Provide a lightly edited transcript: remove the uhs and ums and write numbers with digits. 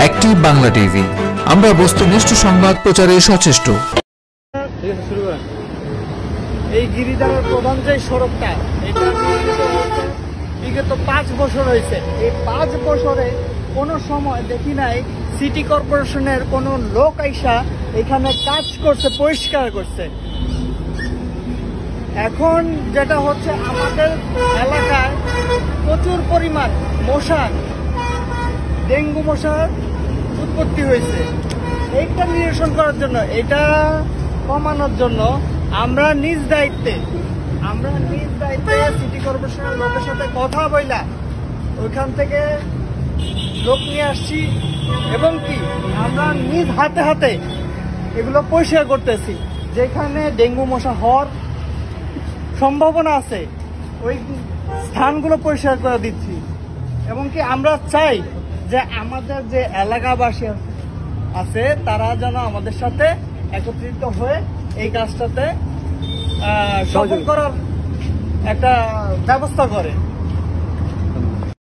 Active Bangla TV, আমরা বস্তুনিষ্ঠ সংবাদ প্রচারে সচেষ্ট। এই গিরিধারের প্রধান যে সড়কটা, এটা বিগত 5 বছর হয়েছে। এই 5 বছরে কোনো সময় দেখি নাই সিটি কর্পোরেশনের কোনো লোক আইসা এখানে কাজ করছে, পরিষ্কার করছে। এখন যেটা হচ্ছে, আমাদের এলাকায় প্রচুর পরিমাণ মশার, ডেঙ্গু মশার উৎপত্তি হয়েছে। এইটা নিরসন করার জন্য, এটা কমানোর জন্য আমরা নিজ দায়িত্বে সিটি কর্পোরেশনের লোকের সাথে কথা বইলা ওইখান থেকে লোক নিয়ে আসছি, এবং কি আমরা নিজ হাতে হাতে এগুলো পরিষ্কার করতেছি। যেখানে ডেঙ্গু মশা হওয়ার সম্ভাবনা আছে ওই স্থানগুলো পরিষ্কার করে দিচ্ছি। এবং কি আমরা চাই যে আমাদের যে এলাকাবাসী আছে তারা যেন আমাদের সাথে একত্রিত হয়ে এই কাজটাতে সফল করার একটা ব্যবস্থা করে।